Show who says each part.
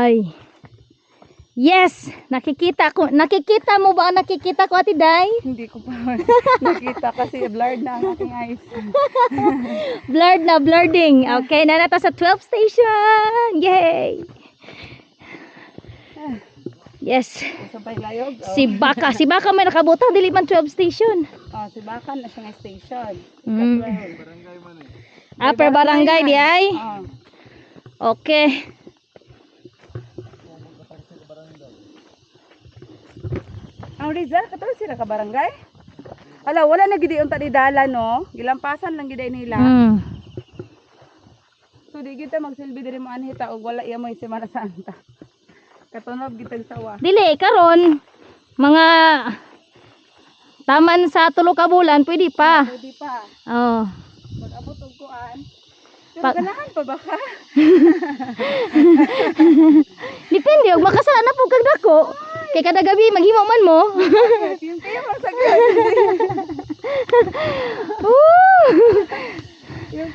Speaker 1: Ay. Yes, nakikita ko. Nakikita mo ba? Nakikita ko, Ate Day?
Speaker 2: Hindi ko pa nakita kasi blurred na ang aking eyes.
Speaker 1: Blurred na, blurring. Okay, nanata sa 12 station. Yay! Yes.
Speaker 2: Sabay layog.
Speaker 1: Si Baka may nakabutang dili man 12 station.
Speaker 2: Oh, si Bakan na siya nga station.
Speaker 1: Mm.
Speaker 3: Barangay man eh.
Speaker 1: Upper barangay di ay.
Speaker 2: Oh.
Speaker 1: Okay.
Speaker 2: Ang Rizal, katulad sila ka barangay? Ala, wala na gidi unta di dala no. Gilampasan lang gidi nila. So di kita magsilbi diri mo anhita og wala iya mo yung Semana Santa. Katunog gitag sawa.
Speaker 1: Dili karon mga taman sa tulo ka bulan pwede pa.
Speaker 2: Pwede pa.
Speaker 1: Oh.
Speaker 2: Mag-abot og kuan. Pero
Speaker 1: Pa-
Speaker 2: ganahan pa ba ka?
Speaker 1: Depende og makasala na pud kag dako. Kay kada gabi maghimo man mo.
Speaker 2: Yung kayo masagad.
Speaker 1: Woo!
Speaker 2: Yung